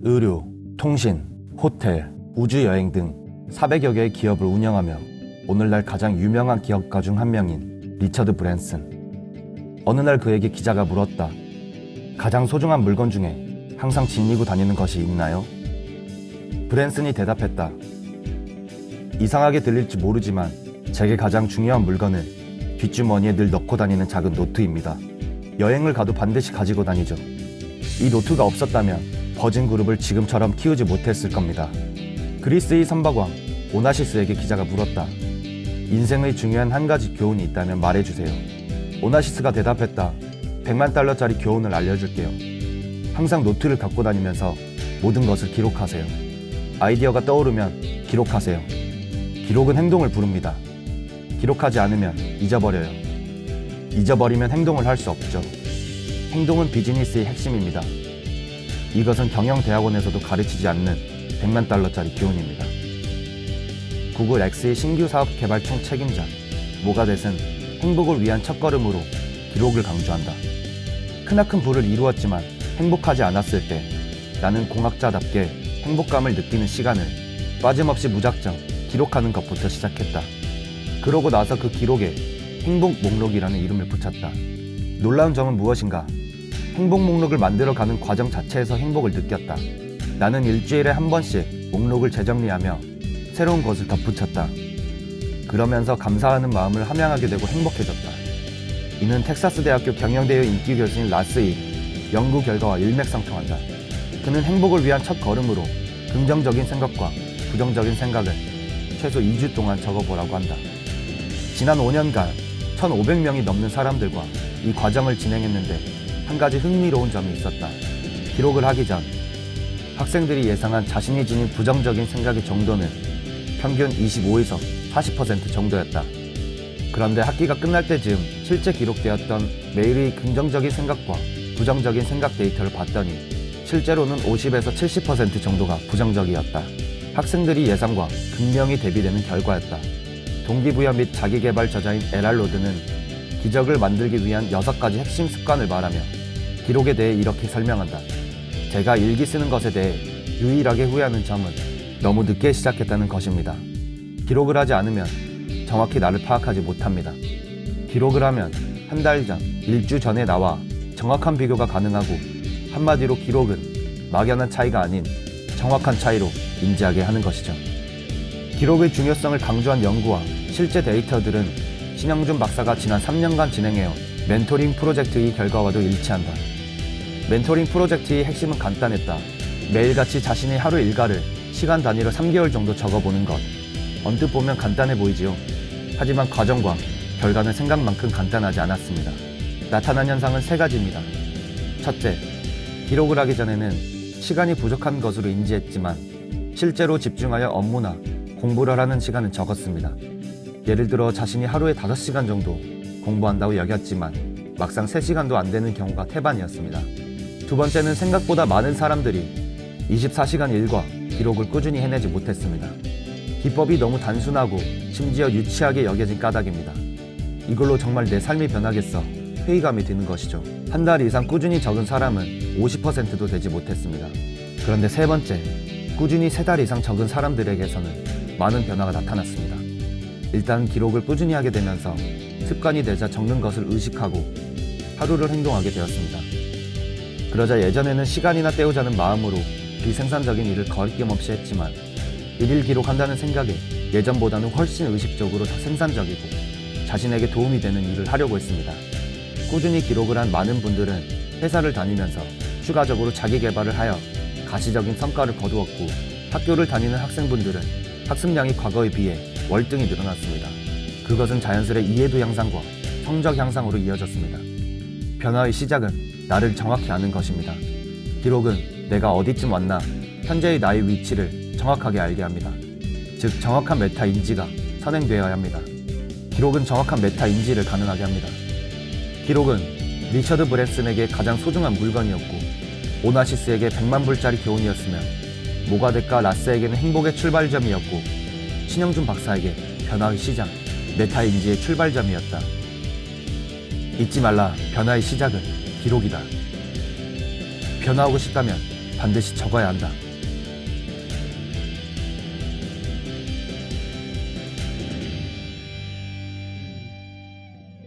의료, 통신, 호텔, 우주여행 등 400여 개의 기업을 운영하며 오늘날 가장 유명한 기업가 중 한 명인 리처드 브랜슨. 어느 날 그에게 기자가 물었다. 가장 소중한 물건 중에 항상 지니고 다니는 것이 있나요? 브랜슨이 대답했다. 이상하게 들릴지 모르지만 제게 가장 중요한 물건은 뒷주머니에 늘 넣고 다니는 작은 노트입니다. 여행을 가도 반드시 가지고 다니죠. 이 노트가 없었다면 버진 그룹을 지금처럼 키우지 못했을 겁니다. 그리스의 선박왕 오나시스에게 기자가 물었다. 인생의 중요한 한 가지 교훈이 있다면 말해주세요. 오나시스가 대답했다. 100만 달러짜리 교훈을 알려줄게요. 항상 노트를 갖고 다니면서 모든 것을 기록하세요. 아이디어가 떠오르면 기록하세요. 기록은 행동을 부릅니다. 기록하지 않으면 잊어버려요. 잊어버리면 행동을 할 수 없죠. 행동은 비즈니스의 핵심입니다. 이것은 경영대학원에서도 가르치지 않는 100만 달러짜리 교훈입니다. 구글 X의 신규 사업 개발 총 책임자 모가댓은 행복을 위한 첫걸음으로 기록을 강조한다. 크나큰 부를 이루었지만 행복하지 않았을 때 나는 공학자답게 행복감을 느끼는 시간을 빠짐없이 무작정 기록하는 것부터 시작했다. 그러고 나서 그 기록에 행복 목록이라는 이름을 붙였다. 놀라운 점은 무엇인가? 행복 목록을 만들어가는 과정 자체에서 행복을 느꼈다. 나는 일주일에 한 번씩 목록을 재정리하며 새로운 것을 덧붙였다. 그러면서 감사하는 마음을 함양하게 되고 행복해졌다. 이는 텍사스 대학교 경영대의 인기 교수인 라스의 연구 결과와 일맥상통한다. 그는 행복을 위한 첫 걸음으로 긍정적인 생각과 부정적인 생각을 최소 2주 동안 적어보라고 한다. 지난 5년간 1,500명이 넘는 사람들과 이 과정을 진행했는데 한 가지 흥미로운 점이 있었다. 기록을 하기 전 학생들이 예상한 자신이 지닌 부정적인 생각의 정도는 평균 25에서 40% 정도였다. 그런데 학기가 끝날 때쯤 실제 기록되었던 매일의 긍정적인 생각과 부정적인 생각 데이터를 봤더니 실제로는 50에서 70% 정도가 부정적이었다. 학생들이 예상과 극명히 대비되는 결과였다. 동기부여 및 자기개발 저자인 에랄 로드는 기적을 만들기 위한 6가지 핵심 습관을 말하며 기록에 대해 이렇게 설명한다. 제가 일기 쓰는 것에 대해 유일하게 후회하는 점은 너무 늦게 시작했다는 것입니다. 기록을 하지 않으면 정확히 나를 파악하지 못합니다. 기록을 하면 한 달 전, 일주 전에 나와 정확한 비교가 가능하고 한마디로 기록은 막연한 차이가 아닌 정확한 차이로 인지하게 하는 것이죠. 기록의 중요성을 강조한 연구와 실제 데이터들은 신영준 박사가 지난 3년간 진행해온 멘토링 프로젝트의 결과와도 일치한다. 멘토링 프로젝트의 핵심은 간단했다. 매일같이 자신의 하루 일과를 시간 단위로 3개월 정도 적어보는 것. 언뜻 보면 간단해 보이지요. 하지만 과정과 결과는 생각만큼 간단하지 않았습니다. 나타난 현상은 3가지입니다. 첫째, 기록을 하기 전에는 시간이 부족한 것으로 인지했지만 실제로 집중하여 업무나 공부를 하는 시간은 적었습니다. 예를 들어 자신이 하루에 5시간 정도 공부한다고 여겼지만 막상 3시간도 안 되는 경우가 태반이었습니다. 두 번째는 생각보다 많은 사람들이 24시간 일과 기록을 꾸준히 해내지 못했습니다. 기법이 너무 단순하고 심지어 유치하게 여겨진 까닭입니다. 이걸로 정말 내 삶이 변하겠어 회의감이 드는 것이죠. 한 달 이상 꾸준히 적은 사람은 50%도 되지 못했습니다. 그런데 세 번째, 꾸준히 3달 이상 적은 사람들에게서는 많은 변화가 나타났습니다. 일단 기록을 꾸준히 하게 되면서 습관이 되자 적는 것을 의식하고 하루를 행동하게 되었습니다. 그러자 예전에는 시간이나 때우자는 마음으로 비생산적인 일을 거리낌 없이 했지만 일일 기록한다는 생각에 예전보다는 훨씬 의식적으로 더 생산적이고 자신에게 도움이 되는 일을 하려고 했습니다. 꾸준히 기록을 한 많은 분들은 회사를 다니면서 추가적으로 자기 개발을 하여 가시적인 성과를 거두었고 학교를 다니는 학생분들은 학습량이 과거에 비해 월등히 늘어났습니다. 그것은 자연스레 이해도 향상과 성적 향상으로 이어졌습니다. 변화의 시작은 나를 정확히 아는 것입니다. 기록은 내가 어디쯤 왔나 현재의 나의 위치를 정확하게 알게 합니다. 즉 정확한 메타 인지가 선행되어야 합니다. 기록은 정확한 메타 인지를 가능하게 합니다. 기록은 리처드 브랜슨에게 가장 소중한 물건이었고 오나시스에게 100만 불짜리 교훈이었으며 모가댓과 라스에게는 행복의 출발점이었고 신영준 박사에게 변화의 시작, 메타 인지의 출발점이었다. 잊지 말라. 변화의 시작은 기록이다. 변화하고 싶다면 반드시 적어야 한다.